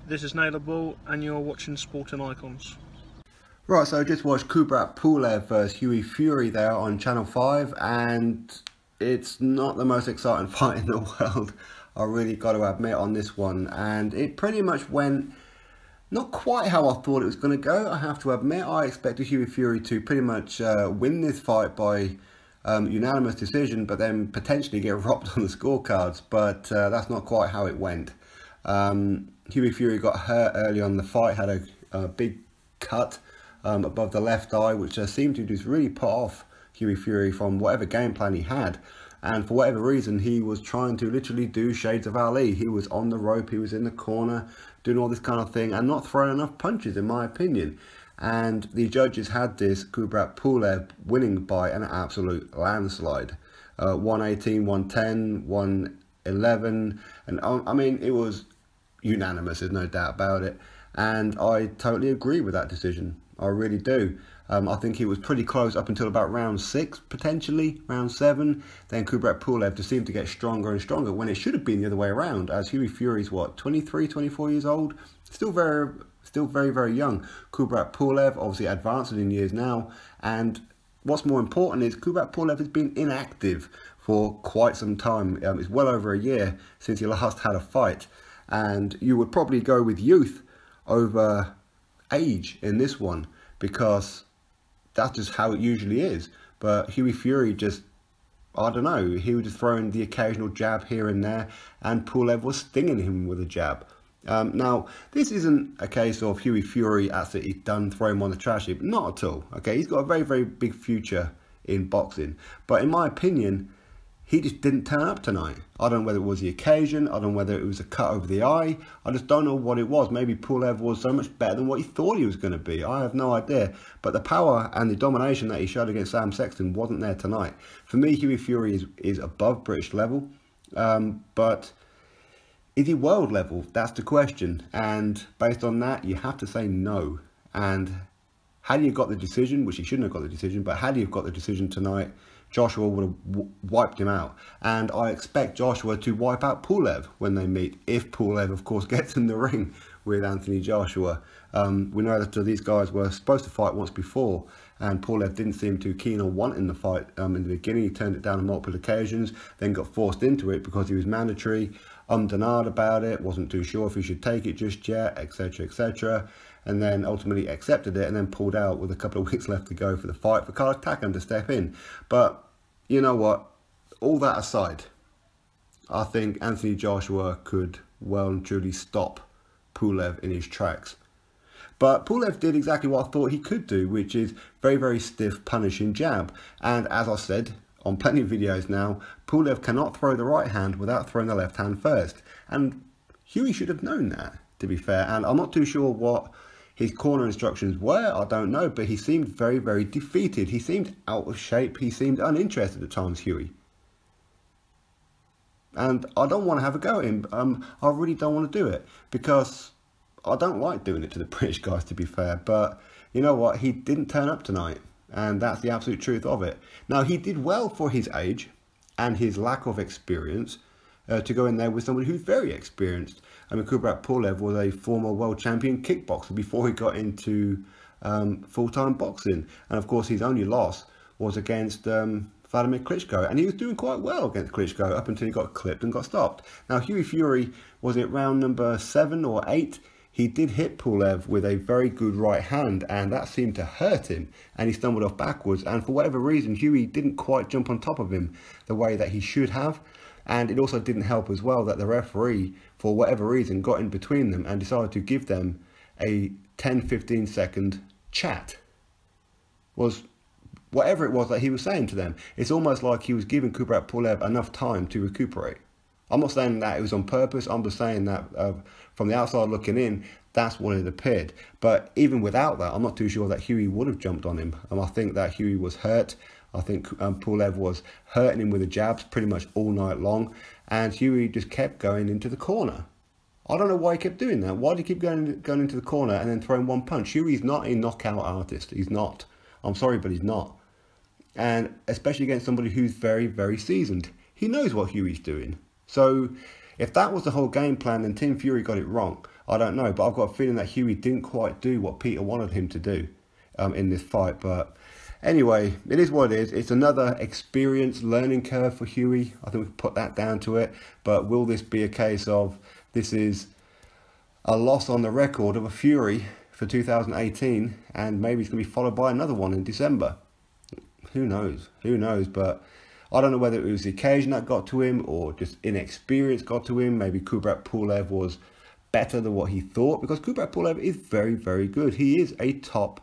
This is Naylor Bull, and you're watching Sporting Icons. Right, so I just watched Kubrat Pulev versus Hughie Fury there on Channel 5, and it's not the most exciting fight in the world, I really got to admit, on this one. And it pretty much went not quite how I thought it was going to go, I have to admit. I expected Hughie Fury to pretty much win this fight by unanimous decision, but then potentially get robbed on the scorecards, but that's not quite how it went. Hughie Fury got hurt early on in the fight, had a big cut above the left eye, which seemed to just really put off Hughie Fury from whatever game plan he had. And for whatever reason, he was trying to literally do shades of Ali. He was on the rope, he was in the corner, doing all this kind of thing, and not throwing enough punches, in my opinion. And the judges had this Kubrat Pulev winning by an absolute landslide. 118, 110, 111, and I mean, it was unanimous, there's no doubt about it. And I totally agree with that decision. I really do. I think it was pretty close up until about round 6, potentially round 7. Then Kubrat Pulev just seemed to get stronger and stronger, when it should have been the other way around, as Hughie Fury's, what, 23, 24 years old? Still very, very young. Kubrat Pulev, obviously advanced in years now. And what's more important is Kubrat Pulev has been inactive for quite some time. It's well over a year since he last had a fight. And you would probably go with youth over age in this one, because that's just how it usually is. But Hughie Fury just, I don't know, he was just throwing the occasional jab here and there, and Pulev was stinging him with a jab. Now, this isn't a case of Hughie Fury absolutely done, throw him on the trash heap. Not at all. Okay, he's got a very, very big future in boxing. But in my opinion, he just didn't turn up tonight. I don't know whether it was the occasion. I don't know whether it was a cut over the eye. I just don't know what it was. Maybe Pulev was so much better than what he thought he was going to be. I have no idea. But the power and the domination that he showed against Sam Sexton wasn't there tonight. For me, Hughie Fury is above British level. But is he world level? That's the question. And based on that, you have to say no. And had he got the decision, which he shouldn't have got the decision, but had he got the decision tonight, Joshua would have wiped him out. And I expect Joshua to wipe out Pulev when they meet, if Pulev, of course, gets in the ring with Anthony Joshua. We know that these guys were supposed to fight once before, and Pulev didn't seem too keen on wanting the fight in the beginning. He turned it down on multiple occasions, then got forced into it because he was mandatory, denied about it, wasn't too sure if he should take it just yet, etc, etc. And then ultimately accepted it, and then pulled out with a couple of weeks left to go for the fight for Carlos Takam to step in. But you know what? All that aside, I think Anthony Joshua could well and truly stop Pulev in his tracks. But Pulev did exactly what I thought he could do, which is very, very stiff, punishing jab. And as I said on plenty of videos now, Pulev cannot throw the right hand without throwing the left hand first. And Hughie should have known that, to be fair. And I'm not too sure what his corner instructions were, I don't know, but he seemed very, very defeated. He seemed out of shape. He seemed uninterested at times, Hughie. And I don't want to have a go at him. I really don't want to do it, because I don't like doing it to the British guys, to be fair. But you know what? He didn't turn up tonight, and that's the absolute truth of it. Now, he did well for his age and his lack of experience to go in there with somebody who's very experienced. I mean, Kubrat Pulev was a former world champion kickboxer before he got into full-time boxing. And of course, his only loss was against Vladimir Klitschko. And he was doing quite well against Klitschko up until he got clipped and got stopped. Now, Hughie Fury, was it round number 7 or 8? He did hit Pulev with a very good right hand, and that seemed to hurt him, and he stumbled off backwards. And for whatever reason, Hughie didn't quite jump on top of him the way that he should have. And it also didn't help as well that the referee, for whatever reason, got in between them and decided to give them a 10-15 second chat. Was whatever it was that he was saying to them. It's almost like he was giving Kubrat Pulev enough time to recuperate. I'm not saying that it was on purpose. I'm just saying that from the outside looking in, that's what it appeared. But even without that, I'm not too sure that Hughie would have jumped on him. I think that Hughie was hurt. I think Pulev was hurting him with the jabs pretty much all night long. And Hughie just kept going into the corner. I don't know why he kept doing that. Why did he keep going into the corner and then throwing one punch? Hughie's not a knockout artist. He's not. I'm sorry, but he's not. And especially against somebody who's very, very seasoned. He knows what Hughie's doing. So if that was the whole game plan, then Tim Fury got it wrong. I don't know. But I've got a feeling that Hughie didn't quite do what Peter wanted him to do in this fight. But anyway, it is what it is. It's another experience learning curve for Hughie. I think we can put that down to it. But will this be a case of this is a loss on the record of a Fury for 2018, and maybe it's going to be followed by another one in December? Who knows? Who knows? But I don't know whether it was the occasion that got to him or just inexperience got to him. Maybe Kubrat Pulev was better than what he thought, because Kubrat Pulev is very, very good. He is a top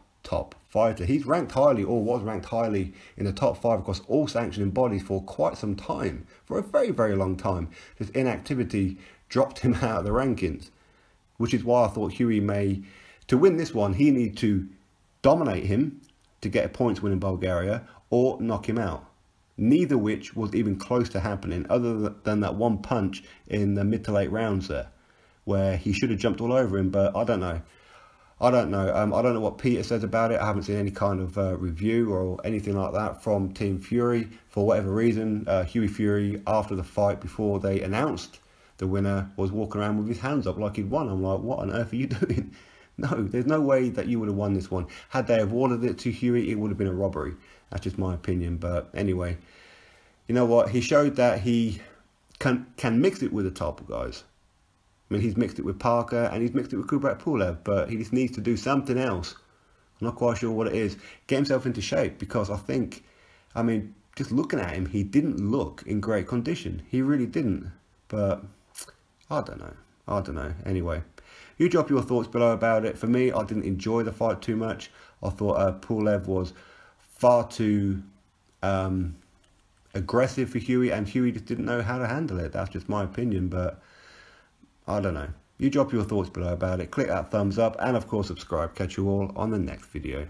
fighter. He's ranked highly, or was ranked highly, in the top 5 across all sanctioning bodies for quite some time, for a very, very long time. His inactivity dropped him out of the rankings, which is why I thought Hughie may, to win this one, he needed to dominate him to get a points win in Bulgaria, or knock him out. Neither which was even close to happening, other than that one punch in the mid to late rounds there, where he should have jumped all over him. But I don't know. I don't know what Peter says about it. I haven't seen any kind of review or anything like that from Team Fury. For whatever reason, Hughie Fury, after the fight, before they announced the winner, was walking around with his hands up like he'd won. I'm like, what on earth are you doing? No, there's no way that you would have won this one. Had they awarded it to Hughie, it would have been a robbery. That's just my opinion. But anyway, you know what? He showed that he can mix it with the top guys. I mean, he's mixed it with Parker and he's mixed it with Kubrat Pulev, but he just needs to do something else. I'm not quite sure what it is. Get himself into shape, because I think, I mean, just looking at him, he didn't look in great condition. He really didn't. But I don't know. I don't know. Anyway, you drop your thoughts below about it. For me, I didn't enjoy the fight too much. I thought Pulev was far too aggressive for Hughie, and Hughie just didn't know how to handle it. That's just my opinion, but I don't know. You drop your thoughts below about it. Click that thumbs up, and of course subscribe. Catch you all on the next video.